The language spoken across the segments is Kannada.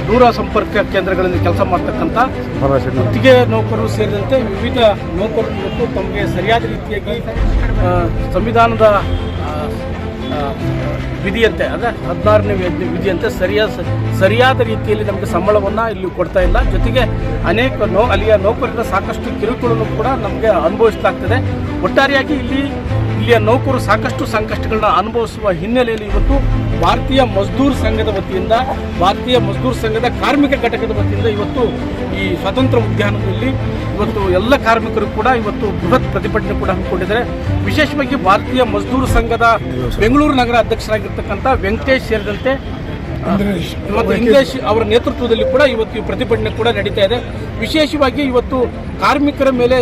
ದೂರ ಸಂಪರ್ಕ ಕೇಂದ್ರಗಳಲ್ಲಿ ಕೆಲಸ ಮಾಡ್ತಕ್ಕಂಥ ಗುತ್ತಿಗೆ ನೌಕರರು ಸೇರಿದಂತೆ ವಿವಿಧ ನೌಕರರು ಇವತ್ತು ತಮಗೆ ಸರಿಯಾದ ರೀತಿಯಾಗಿ ಸಂವಿಧಾನದ ವಿಧಿಯಂತೆ ಅಂದರೆ 16ನೇ ವಿಧಿಯಂತೆ ಸರಿಯಾದ ರೀತಿಯಲ್ಲಿ ನಮಗೆ ಸಂಬಳವನ್ನು ಇಲ್ಲಿ ಕೊಡ್ತಾ ಇಲ್ಲ. ಜೊತೆಗೆ ಅನೇಕ ಅಲ್ಲಿಯ ನೌಕರರ ಸಾಕಷ್ಟು ಕಿರುಕುಳನ್ನು ಕೂಡ ನಮಗೆ ಅನುಭವಿಸಲಾಗ್ತದೆ. ಒಟ್ಟಾರೆಯಾಗಿ ಇಲ್ಲಿಯ ನೌಕರರು ಸಾಕಷ್ಟು ಸಂಕಷ್ಟಗಳನ್ನ ಅನುಭವಿಸುವ ಹಿನ್ನೆಲೆಯಲ್ಲಿ ಇವತ್ತು ಭಾರತೀಯ ಮಜ್ದೂರ್ ಸಂಘದ ವತಿಯಿಂದ ಭಾರತೀಯ ಮಜ್ದೂರ್ ಸಂಘದ ಕಾರ್ಮಿಕ ಘಟಕದ ವತಿಯಿಂದ ಇವತ್ತು ಈ ಸ್ವಾತಂತ್ರ್ಯ ಉದ್ಯಾನದಲ್ಲಿ ಇವತ್ತು ಎಲ್ಲ ಕಾರ್ಮಿಕರು ಕೂಡ ಇವತ್ತು ಬೃಹತ್ ಪ್ರತಿಭಟನೆ ಕೂಡ ಹಮ್ಮಿಕೊಂಡಿದ್ದಾರೆ. ವಿಶೇಷವಾಗಿ ಭಾರತೀಯ ಮಜ್ದೂರ್ ಸಂಘದ ಬೆಂಗಳೂರು ನಗರ ಅಧ್ಯಕ್ಷರಾಗಿರ್ತಕ್ಕಂಥ ವೆಂಕಟೇಶ್ ಸೇರಿದಂತೆ ಮತ್ತು ಇಂಗ್ಲೇಶ್ ಅವರ ನೇತೃತ್ವದಲ್ಲಿ ಕೂಡ ಇವತ್ತು ಈ ಪ್ರತಿಭಟನೆ ಕೂಡ ನಡೀತಾ ಇದೆ. ವಿಶೇಷವಾಗಿ ಇವತ್ತು ಕಾರ್ಮಿಕರ ಮೇಲೆ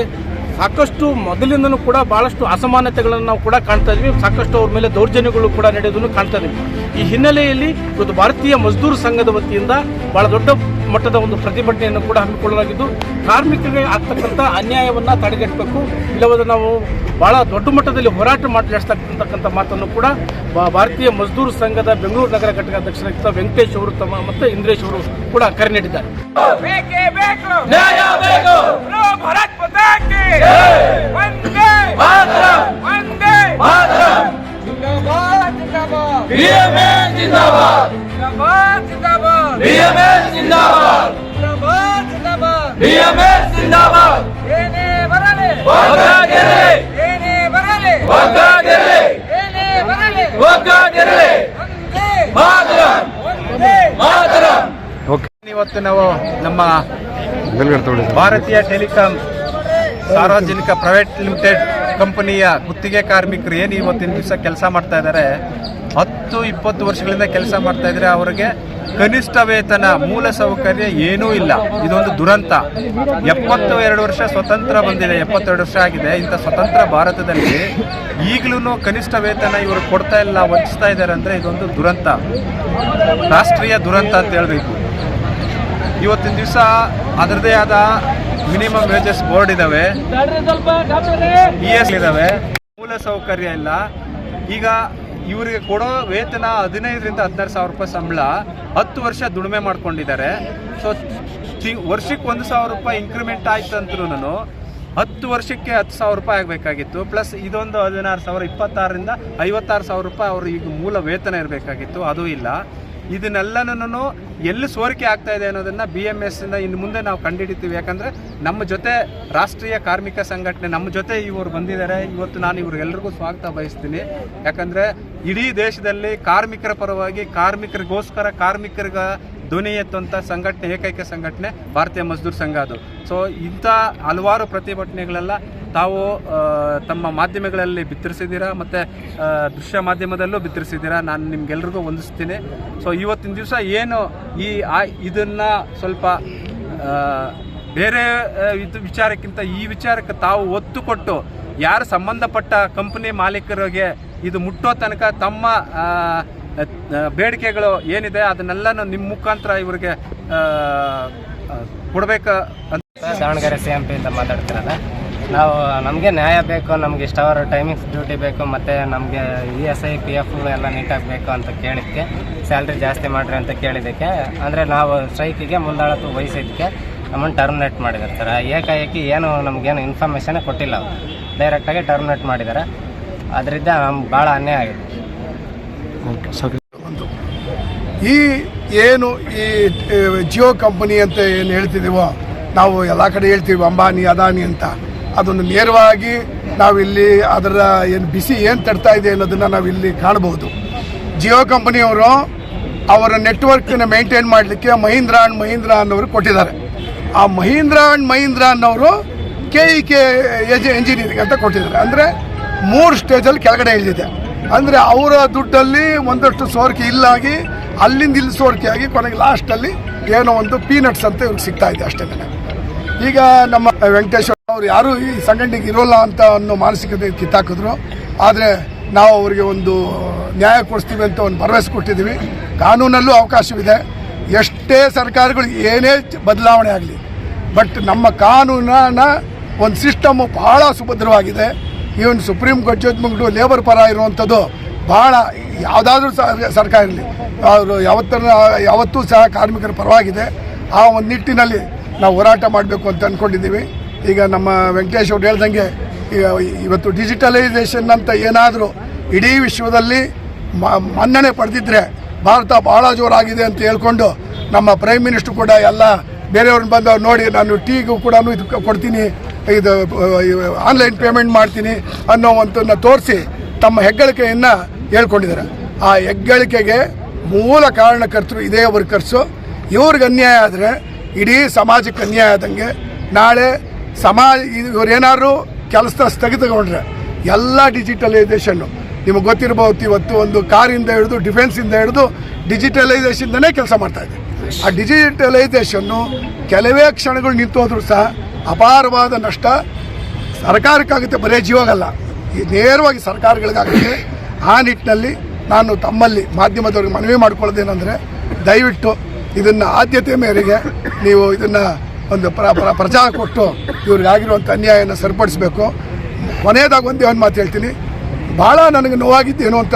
ಸಾಕಷ್ಟು ಮೊದಲಿಂದನೂ ಕೂಡ ಭಾಳಷ್ಟು ಅಸಮಾನತೆಗಳನ್ನು ನಾವು ಕೂಡ ಕಾಣ್ತಾ ಇದ್ವಿ. ಸಾಕಷ್ಟು ಅವ್ರ ಮೇಲೆ ದೌರ್ಜನ್ಯಗಳು ಕೂಡ ನಡೆಯೋದನ್ನು ಕಾಣ್ತಾ ಇದ್ವಿ. ಈ ಹಿನ್ನೆಲೆಯಲ್ಲಿ ಇವತ್ತು ಭಾರತೀಯ ಮಜ್ದೂರ್ ಸಂಘದ ವತಿಯಿಂದ ಭಾಳ ದೊಡ್ಡ ಮಟ್ಟದ ಒಂದು ಪ್ರತಿಭಟನೆಯನ್ನು ಕೂಡ ಹಮ್ಮಿಕೊಳ್ಳಲಾಗಿದ್ದು, ಕಾರ್ಮಿಕರಿಗೆ ಆಗ್ತಕ್ಕಂಥ ಅನ್ಯಾಯವನ್ನು ತಡೆಗಟ್ಟಬೇಕು, ಇಲ್ಲವಾದ ನಾವು ಭಾಳ ದೊಡ್ಡ ಮಟ್ಟದಲ್ಲಿ ಹೋರಾಟ ನಡೆಸ್ತಕ್ಕಂಥ ಮಾತನ್ನು ಕೂಡ ಭಾರತೀಯ ಮಜ್ದೂರ್ ಸಂಘದ ಬೆಂಗಳೂರು ನಗರ ಘಟಕ ಅಧ್ಯಕ್ಷರಾಗಿದ್ದ ವೆಂಕಟೇಶ್ ಅವರು ಮತ್ತು ಇಂದ್ರೇಶ್ ಅವರು ಕೂಡ ಕರೆ ನೀಡಿದ್ದಾರೆ. ಇವತ್ತು ನಾವು ನಮ್ಮ ಭಾರತೀಯ ಟೆಲಿಕಾಂ ಸಾರ್ವಜನಿಕ ಪ್ರೈವೇಟ್ ಲಿಮಿಟೆಡ್ ಕಂಪನಿಯ ಗುತ್ತಿಗೆ ಕಾರ್ಮಿಕರು ಏನು ಇವತ್ತಿನ ದಿವಸ ಕೆಲಸ ಮಾಡ್ತಾ ಇದ್ದಾರೆ, 10-20 ವರ್ಷಗಳಿಂದ ಕೆಲಸ ಮಾಡ್ತಾ ಇದ್ದಾರೆ. ಅವರಿಗೆ ಕನಿಷ್ಠ ವೇತನ, ಮೂಲ ಸೌಕರ್ಯ ಏನೂ ಇಲ್ಲ. ಇದೊಂದು ದುರಂತ. 72 ವರ್ಷ ಸ್ವತಂತ್ರ ಬಂದಿದೆ, 72 ವರ್ಷ ಆಗಿದೆ. ಇಂಥ ಸ್ವತಂತ್ರ ಭಾರತದಲ್ಲಿ ಈಗಲೂ ಕನಿಷ್ಠ ವೇತನ ಇವರು ಕೊಡ್ತಾ ಇಲ್ಲ, ವಂಚಿಸ್ತಾ ಇದ್ದಾರೆ ಅಂದರೆ ಇದೊಂದು ದುರಂತ, ರಾಷ್ಟ್ರೀಯ ದುರಂತ ಅಂತ ಹೇಳಬೇಕು. ಇವತ್ತಿನ ದಿವಸ ಅದರದೇ ಆದ ಮಿನಿಮಮ್ ವೇಜಸ್ ಬೋರ್ಡ್ ಇದ್ದಾವೆ, ES ಇದ್ದಾವೆ, ಮೂಲ ಸೌಕರ್ಯ ಇಲ್ಲ. ಈಗ ಇವರಿಗೆ ಕೊಡೋ ವೇತನ 15ರಿಂದ 16 ಸಾವಿರ ರೂಪಾಯಿ ಸಂಬಳ, 10 ವರ್ಷ ದುಡಿಮೆ ಮಾಡ್ಕೊಂಡಿದ್ದಾರೆ. ಸೊ ವರ್ಷಕ್ಕೆ 1,000 ರೂಪಾಯಿ ಇಂಕ್ರಿಮೆಂಟ್ ಆಯ್ತು ಅಂದ್ರೂ 10 ವರ್ಷಕ್ಕೆ 10,000 ರೂಪಾಯಿ ಆಗಬೇಕಾಗಿತ್ತು. ಪ್ಲಸ್ ಇದೊಂದು 16,000, 26ರಿಂದ 56,000 ರೂಪಾಯಿ ಅವರು ಈಗ ಮೂಲ ವೇತನ ಇರಬೇಕಾಗಿತ್ತು, ಅದು ಇಲ್ಲ. ಇದನ್ನೆಲ್ಲನೂ ಎಲ್ಲಿ ಸೋರಿಕೆ ಆಗ್ತಾ ಇದೆ ಅನ್ನೋದನ್ನು BMS ಇನ್ನು ಮುಂದೆ ನಾವು ಕಂಡುಹಿಡಿತೀವಿ. ಯಾಕಂದರೆ ನಮ್ಮ ಜೊತೆ ರಾಷ್ಟ್ರೀಯ ಕಾರ್ಮಿಕ ಸಂಘಟನೆ ನಮ್ಮ ಜೊತೆ ಇವರು ಬಂದಿದ್ದಾರೆ. ಇವತ್ತು ನಾನು ಇವ್ರಿಗೆಲ್ಲರಿಗೂ ಸ್ವಾಗತ ಬಯಸ್ತೀನಿ. ಯಾಕಂದರೆ ಇಡೀ ದೇಶದಲ್ಲಿ ಕಾರ್ಮಿಕರ ಪರವಾಗಿ, ಕಾರ್ಮಿಕರಿಗೋಸ್ಕರ, ಕಾರ್ಮಿಕರಿಗೆ ಧ್ವನಿ ಎತ್ತುವಂಥ ಸಂಘಟನೆ, ಏಕೈಕ ಸಂಘಟನೆ ಭಾರತೀಯ ಮಜ್ದೂರ್ ಸಂಘ ಅದು. ಸೊ ಇಂಥ ಹಲವಾರು ಪ್ರತಿಭಟನೆಗಳೆಲ್ಲ ತಾವು ತಮ್ಮ ಮಾಧ್ಯಮಗಳಲ್ಲಿ ಬಿತ್ತರಿಸಿದ್ದೀರಾ, ಮತ್ತು ದೃಶ್ಯ ಮಾಧ್ಯಮದಲ್ಲೂ ಬಿತ್ತರಿಸಿದ್ದೀರಾ. ನಾನು ನಿಮ್ಗೆಲ್ರಿಗೂ ವಂದಿಸ್ತೀನಿ. ಸೊ ಇವತ್ತಿನ ದಿವಸ ಏನು ಇದನ್ನು ಸ್ವಲ್ಪ ಬೇರೆ ವಿಚಾರಕ್ಕಿಂತ ಈ ವಿಚಾರಕ್ಕೆ ತಾವು ಒತ್ತು ಕೊಟ್ಟು ಯಾರು ಸಂಬಂಧಪಟ್ಟ ಕಂಪನಿ ಮಾಲೀಕರಿಗೆ ಇದು ಮುಟ್ಟೋ ತನಕ ತಮ್ಮ ಬೇಡಿಕೆಗಳು ಏನಿದೆ ಅದನ್ನೆಲ್ಲ ನಿಮ್ಮ ಮುಖಾಂತರ ಇವರಿಗೆ ಕೊಡಬೇಕು ಅಂತ. ದಾವಣಗೆರೆ CMP ಇಂದ ಮಾತಾಡ್ತಿರೋದ. ನಾವು ನಮಗೆ ನ್ಯಾಯ ಬೇಕು, ನಮ್ಗೆ ಇಷ್ಟವಾದ ಟೈಮಿಂಗ್ಸ್ ಡ್ಯೂಟಿ ಬೇಕು, ಮತ್ತು ನಮಗೆ ESI PF ಎಲ್ಲ ನೀಟಾಗಿ ಬೇಕು ಅಂತ ಕೇಳಿದ್ದಕ್ಕೆ, ಸ್ಯಾಲ್ರಿ ಜಾಸ್ತಿ ಮಾಡಿರಿ ಅಂತ ಕೇಳಿದ್ದಕ್ಕೆ, ಅಂದರೆ ನಾವು ಸ್ಟ್ರೈಕಿಗೆ ಮುಂದಾಳತ್ವ ವಹಿಸಿದ್ದಕ್ಕೆ ನಮ್ಮನ್ನು ಟರ್ಮಿನೇಟ್ ಮಾಡಿದ್ದಾರೆ ಸರ್. ಏಕಾಏಕಿ ಏನು ನಮಗೇನು ಇನ್ಫಾರ್ಮೇಷನೇ ಕೊಟ್ಟಿಲ್ಲ, ಅವರು ಡೈರೆಕ್ಟಾಗಿ ಟರ್ಮಿನೇಟ್ ಮಾಡಿದ್ದಾರೆ. ಅದರಿಂದ ನಮ್ಗೆ ಭಾಳ ಅನ್ಯಾಯ ಆಗಿದೆ. ಈ ಜಿಯೋ ಕಂಪನಿ ಅಂತ ಏನು ಹೇಳ್ತಿದ್ದೀವೋ, ನಾವು ಎಲ್ಲ ಕಡೆ ಹೇಳ್ತೀವಿ ಅಂಬಾನಿ ಅದಾನಿ ಅಂತ, ಅದನ್ನು ನೇರವಾಗಿ ನಾವಿಲ್ಲಿ ಅದರ ಏನು ಬಿಸಿ ಏನು ತಡ್ತಾ ಇದೆ ಅನ್ನೋದನ್ನು ನಾವಿಲ್ಲಿ ಕಾಣಬಹುದು. ಜಿಯೋ ಕಂಪನಿಯವರು ಅವರ ನೆಟ್ವರ್ಕನ್ನು ಮೇಂಟೈನ್ ಮಾಡಲಿಕ್ಕೆ ಮಹೀಂದ್ರ ಆ್ಯಂಡ್ ಮಹೀಂದ್ರ ಅನ್ನೋರು ಕೊಟ್ಟಿದ್ದಾರೆ. ಆ ಮಹೀಂದ್ರ ಆ್ಯಂಡ್ ಮಹೀಂದ್ರ ಅನ್ನೋರು KEK ಎಂಜಿನಿಯರಿಂಗ್ ಅಂತ ಕೊಟ್ಟಿದ್ದಾರೆ. ಅಂದರೆ 3 ಸ್ಟೇಜಲ್ಲಿ ಕೆಳಗಡೆ ಇಳಿದಿದೆ. ಅಂದರೆ ಅವರ ದುಡ್ಡಲ್ಲಿ ಒಂದಷ್ಟು ಸೋರಿಕೆ ಇಲ್ಲಾಗಿ ಅಲ್ಲಿಂದ ಇಲ್ಲಿ ಸೋರಿಕೆ ಆಗಿ ಕೊನೆಗೆ ಲಾಸ್ಟಲ್ಲಿ ಏನೋ ಒಂದು ಪೀನಟ್ಸ್ ಅಂತ ಇವ್ರಿಗೆ ಸಿಗ್ತಾ ಇದೆ ಅಷ್ಟೇ. ಈಗ ನಮ್ಮ ವೆಂಕಟೇಶ್ವರ ಅವರು ಯಾರೂ ಈ ಸಂಘಟನೆಗೆ ಇರೋಲ್ಲ ಅಂತ ಅನ್ನೋ ಮಾನಸಿಕತೆ ಕಿತ್ತಾಕಿದ್ರು. ಆದರೆ ನಾವು ಅವರಿಗೆ ಒಂದು ನ್ಯಾಯ ಕೊಡಿಸ್ತೀವಿ ಅಂತ ಒಂದು ಭರವಸೆ ಕೊಟ್ಟಿದ್ದೀವಿ. ಕಾನೂನಲ್ಲೂ ಅವಕಾಶವಿದೆ. ಎಷ್ಟೇ ಸರ್ಕಾರಗಳು ಏನೇ ಬದಲಾವಣೆ ಆಗಲಿ, ಬಟ್ ನಮ್ಮ ಕಾನೂನಿನ ಒಂದು ಸಿಸ್ಟಮ್ಮು ಭಾಳ ಸುಭದ್ರವಾಗಿದೆ. Even supreme court judgement labour ಪರ ಇರುವಂಥದ್ದು ಭಾಳ ಯಾವುದಾದ್ರೂ ಸರ್ಕಾರ ಇರಲಿ ಅವರು ಯಾವತ್ತೂ ಸಹ ಕಾರ್ಮಿಕರ ಪರವಾಗಿದೆ. ಆ ಒಂದು ನಿಟ್ಟಿನಲ್ಲಿ ನಾವು ಹೋರಾಟ ಮಾಡಬೇಕು ಅಂತ ಅಂದ್ಕೊಂಡಿದ್ದೀವಿ. ಈಗ ನಮ್ಮ ವೆಂಕಟೇಶ್ ಅವ್ರು ಹೇಳ್ದಂಗೆ ಈಗ ಇವತ್ತು ಡಿಜಿಟಲೈಸೇಷನ್ ಅಂತ ಏನಾದರೂ ಇಡೀ ವಿಶ್ವದಲ್ಲಿ ಮನ್ನಣೆ ಪಡೆದಿದ್ದರೆ ಭಾರತ ಭಾಳ ಜೋರಾಗಿದೆ ಅಂತ ಹೇಳ್ಕೊಂಡು ನಮ್ಮ ಪ್ರೈಮ್ ಮಿನಿಸ್ಟ್ರು ಕೂಡ ಎಲ್ಲ ಬೇರೆಯವ್ರನ್ನ ಬಂದು ನೋಡಿ ನಾನು ಟೀಗೂ ಕೂಡ ಇದು ಕೊಡ್ತೀನಿ, ಇದು ಆನ್ಲೈನ್ ಪೇಮೆಂಟ್ ಮಾಡ್ತೀನಿ ಅನ್ನೋವಂಥನ್ನು ತೋರಿಸಿ ತಮ್ಮ ಹೆಗ್ಗಳಿಕೆಯನ್ನು ಹೇಳ್ಕೊಂಡಿದ್ದಾರೆ. ಆ ಹೆಗ್ಗಳಿಕೆಗೆ ಮೂಲ ಕಾರಣಕರ್ತರು ಇದೇ ವರ್ಕರ್ಸು. ಇವ್ರಿಗೆ ಅನ್ಯಾಯ ಆದರೆ ಇಡೀ ಸಮಾಜಕ್ಕೆ ಅನ್ಯಾಯ ಆದಂಗೆ. ನಾಳೆ ಇವರೇನಾದ್ರು ಕೆಲಸ ಸ್ಥಗಿತಗೊಂಡ್ರೆ ಎಲ್ಲ ಡಿಜಿಟಲೈಸೇಷನ್ನು ನಿಮಗೆ ಗೊತ್ತಿರಬಹುದು. ಇವತ್ತು ಒಂದು ಕಾರಿಂದ ಹಿಡಿದು ಡಿಫೆನ್ಸಿಂದ ಹಿಡಿದು ಡಿಜಿಟಲೈಸೇಷನ್ದನೇ ಕೆಲಸ ಮಾಡ್ತಾಯಿದೆ. ಆ ಡಿಜಿಟಲೈಸೇಷನ್ನು ಕೆಲವೇ ಕ್ಷಣಗಳು ನಿಂತೋದ್ರೂ ಸಹ ಅಪಾರವಾದ ನಷ್ಟ ಸರ್ಕಾರಕ್ಕಾಗುತ್ತೆ, ಬರೀ ಜೀವಗಲ್ಲ, ನೇರವಾಗಿ ಸರ್ಕಾರಗಳಿಗಾಗುತ್ತೆ. ಆ ನಿಟ್ಟಿನಲ್ಲಿ ನಾನು ತಮ್ಮಲ್ಲಿ ಮಾಧ್ಯಮದವ್ರಿಗೆ ಮನವಿ ಮಾಡ್ಕೊಳ್ಳೋದೇನೆಂದರೆ ದಯವಿಟ್ಟು ಇದನ್ನು ಆದ್ಯತೆ ಮೇರೆಗೆ ನೀವು ಇದನ್ನು ಒಂದು ಪ್ರಚಾರ ಕೊಟ್ಟು ಇವ್ರಿಗಾಗಿರುವಂಥ ಅನ್ಯಾಯನ ಸರಿಪಡಿಸಬೇಕು. ಕೊನೆಯದಾಗಿ ಒಂದೇ ಒಂದು ಮಾತು ಹೇಳ್ತೀನಿ, ಭಾಳ ನನಗೆ ನೋವಾಗಿದ್ದೇನು ಅಂತ